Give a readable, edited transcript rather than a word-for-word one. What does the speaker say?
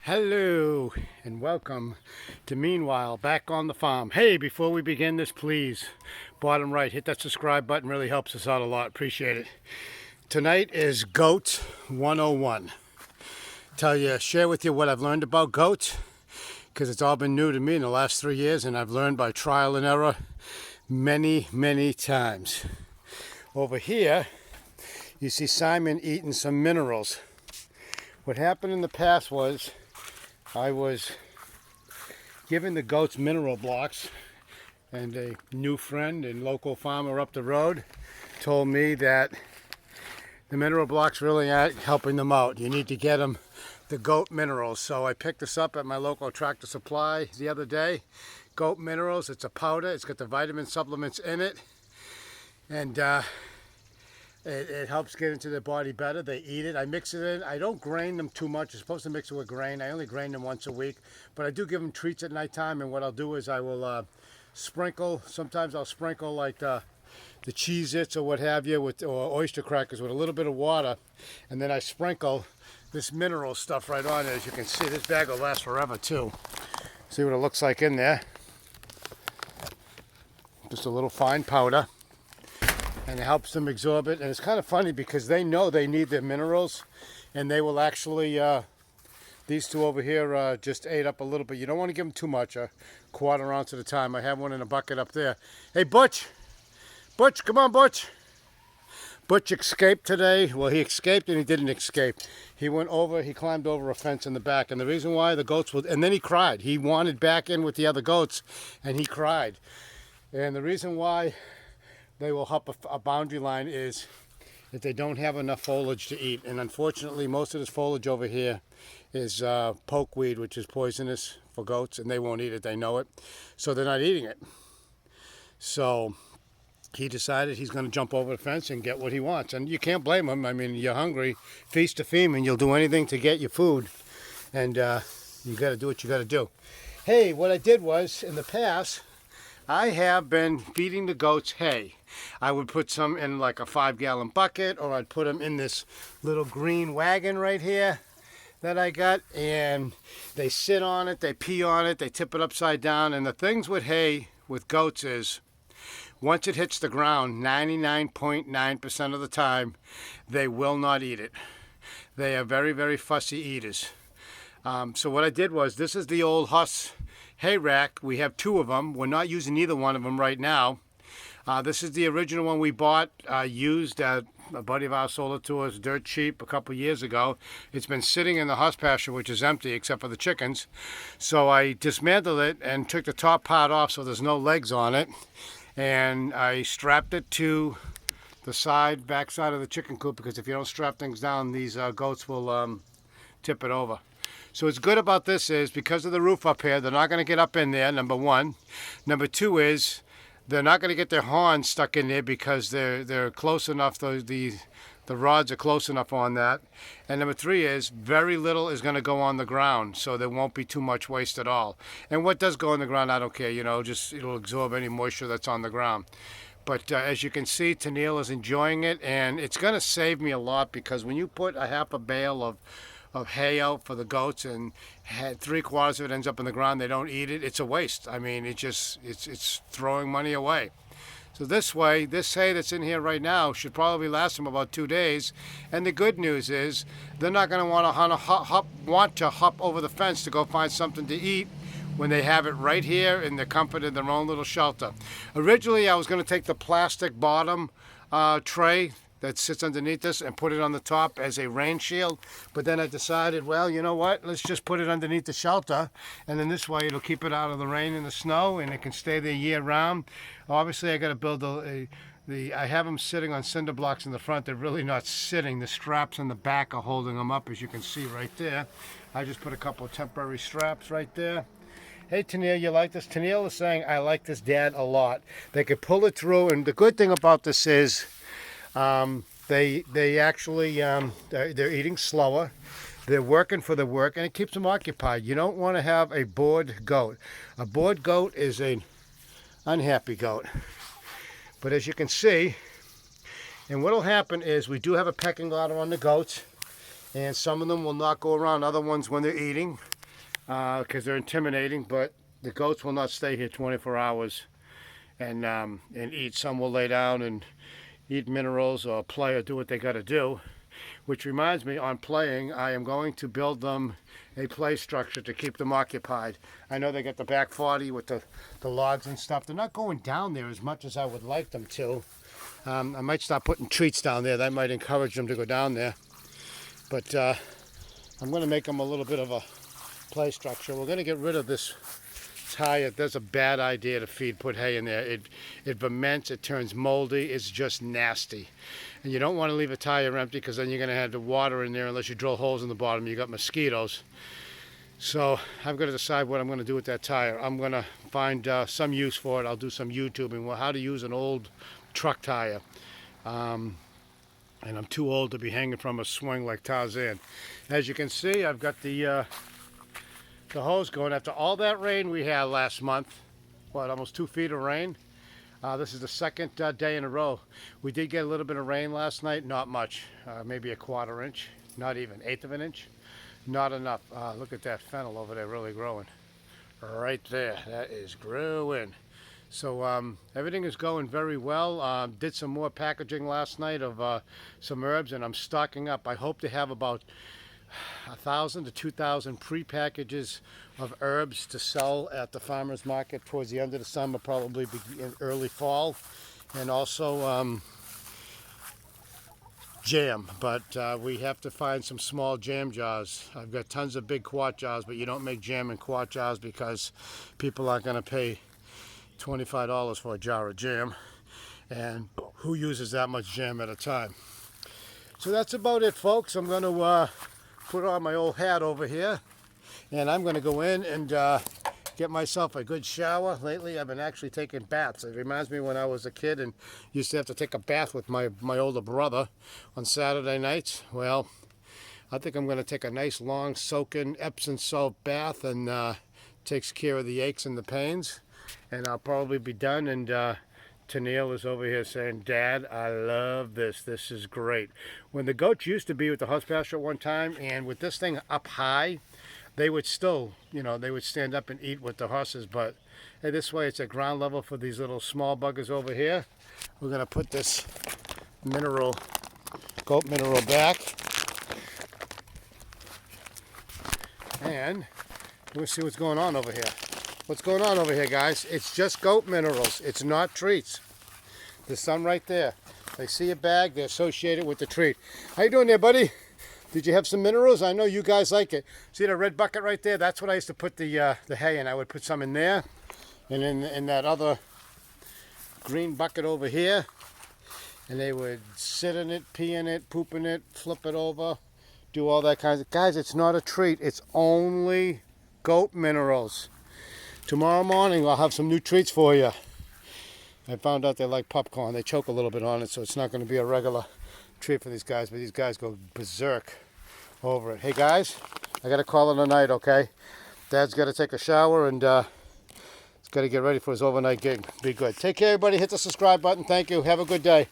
Hello and welcome to Meanwhile Back on the Farm. Hey, before we begin this, please, bottom right, hit that subscribe button. Really helps us out a lot. Appreciate it. Tonight is Goat 101. Share with you what I've learned about goats, because it's all been new to me in the last 3 years, and I've learned by trial and error many times. Over here, you see Simon eating some minerals. What happened in the past was I was giving the goats mineral blocks, and a new friend and local farmer up the road told me that the mineral blocks really aren't helping them out. You need to get them the goat minerals. So I picked this up at my local Tractor Supply the other day. Goat minerals, it's a powder, it's got the vitamin supplements in it, and it helps get into their body better. They eat it. I mix it in. I don't grain them too much. You're supposed to mix it with grain. I only grain them once a week. But I do give them treats at nighttime. And what I'll do is I will sprinkle. Sometimes I'll sprinkle like the Cheez-Its or what have you, or oyster crackers with a little bit of water. And then I sprinkle this mineral stuff right on it. As you can see, this bag will last forever too. See what it looks like in there. Just a little fine powder. And it helps them absorb it. And it's kind of funny because they know they need their minerals, and they will actually, these two over here just ate up a little bit. You don't want to give them too much, a quarter ounce at a time. I have one in a bucket up there. Hey, Butch! Butch, come on, Butch! Butch escaped today. Well, he escaped and he didn't escape. He climbed over a fence in the back. And the reason why the goats and then he cried. He wanted back in with the other goats, and he cried. And the reason why they will hop a boundary line is if they don't have enough foliage to eat. And unfortunately, most of this foliage over here is pokeweed, which is poisonous for goats, and they won't eat it. They know it. So they're not eating it. So he decided he's going to jump over the fence and get what he wants. And you can't blame him. I mean, you're hungry, feast to feed, and you'll do anything to get your food. And you got to do what you got to do. Hey, what I did was, in the past, I have been feeding the goats hay. I would put some in like a 5-gallon bucket, or I'd put them in this little green wagon right here that I got, and they sit on it, they pee on it, they tip it upside down. And the things with hay with goats is once it hits the ground, 99.9% of the time, they will not eat it. They are very fussy eaters. So what I did was, this is the old Huss hay rack. We have 2 of them. We're not using either one of them right now. This is the original one we bought, used at a buddy of ours sold it to us dirt cheap a couple years ago. It's been sitting in the horse pasture, which is empty except for the chickens. So I dismantled it and took the top part off so there's no legs on it. And I strapped it to the back side of the chicken coop, because if you don't strap things down, these goats will tip it over. So what's good about this is, because of the roof up here, they're not going to get up in there, number 1. Number 2 is, they're not going to get their horns stuck in there because they're close enough, the rods are close enough on that. And number 3 is, very little is going to go on the ground, so there won't be too much waste at all. And what does go on the ground, I don't care, just it'll absorb any moisture that's on the ground. But as you can see, Tennille is enjoying it, and it's going to save me a lot, because when you put a half a bale of hay out for the goats and 3/4 of it ends up in the ground, they don't eat it, it's a waste. I mean, it's throwing money away. So this way, this hay that's in here right now should probably last them about 2 days. And the good news is, they're not going to want to hop over the fence to go find something to eat when they have it right here in the comfort of their own little shelter. Originally, I was going to take the plastic bottom tray that sits underneath this and put it on the top as a rain shield, but then I decided, well, you know what, let's just put it underneath the shelter, and then this way it'll keep it out of the rain and the snow, and it can stay there year round. Obviously, I got to build I have them sitting on cinder blocks in the front. They're really not sitting. The straps in the back are holding them up, as you can see right there. I just put a couple of temporary straps right there. Hey, Tennille, you like this? Tennille is saying, I like this, Dad, a lot. They could pull it through, and the good thing about this is, they actually, they're eating slower. They're working for the work, and it keeps them occupied. You don't want to have a bored goat. A bored goat is an unhappy goat. But as you can see, and what will happen is, we do have a pecking order on the goats, and some of them will not go around other ones when they're eating. because they're intimidating, but the goats will not stay here 24 hours and eat. Some will lay down and eat minerals or play or do what they got to do. Which reminds me, on playing, I am going to build them a play structure to keep them occupied. I know they got the back 40 with the logs and stuff. They're not going down there as much as I would like them to. I might start putting treats down there. That might encourage them to go down there. But I'm going to make them a little bit of a play structure. We're going to get rid of this tire. That's a bad idea to put hay in there. It ferments, it turns moldy, it's just nasty. And you don't want to leave a tire empty because then you're going to have the water in there unless you drill holes in the bottom. You got mosquitoes. So I've got to decide what I'm going to do with that tire. I'm going to find some use for it. I'll do some YouTubing. Well, how to use an old truck tire. And I'm too old to be hanging from a swing like Tarzan. As you can see, I've got the hose going after all that rain we had last month. What, almost 2 feet of rain? This is the second day in a row. We did get a little bit of rain last night, not much. Maybe a 1/4 inch, not even 1/8 of an inch. Not enough. Look at that fennel over there really growing. Right there, that is growing. So everything is going very well. Did some more packaging last night of some herbs, and I'm stocking up. I hope to have about 1,000 to 2,000 pre-packages of herbs to sell at the farmers market towards the end of the summer, probably in early fall, and also jam. But we have to find some small jam jars. I've got tons of big quart jars, but you don't make jam in quart jars because people aren't going to pay $25 for a jar of jam, and who uses that much jam at a time? So that's about it, folks. I'm going to put on my old hat over here, and I'm going to go in and get myself a good shower. Lately I've been actually taking baths. It reminds me when I was a kid and used to have to take a bath with my older brother on Saturday nights. Well, I think I'm going to take a nice long soaking Epsom salt bath, and takes care of the aches and the pains, and I'll probably be done. And Tennille is over here saying, "Dad, I love this. This is great." When the goats used to be with the horse pasture at one time, and with this thing up high, they would still, they would stand up and eat with the horses. But hey, this way it's at ground level for these little small buggers over here. We're going to put this goat mineral back. And we'll see what's going on over here. What's going on over here, guys? It's just goat minerals. It's not treats. There's some right there. They see a bag, they associate it with the treat. How you doing there, buddy? Did you have some minerals? I know you guys like it. See the red bucket right there? That's what I used to put the hay in. I would put some in there, and in that other green bucket over here. And they would sit in it, pee in it, poop in it, flip it over, do all that kind of... Guys, it's not a treat. It's only goat minerals. Tomorrow morning I'll have some new treats for you. I found out they like popcorn. They choke a little bit on it, so it's not going to be a regular treat for these guys, but these guys go berserk over it. Hey guys, I got to call it a night, okay? Dad's got to take a shower, and he's got to get ready for his overnight gig. Be good. Take care, everybody. Hit the subscribe button. Thank you. Have a good day.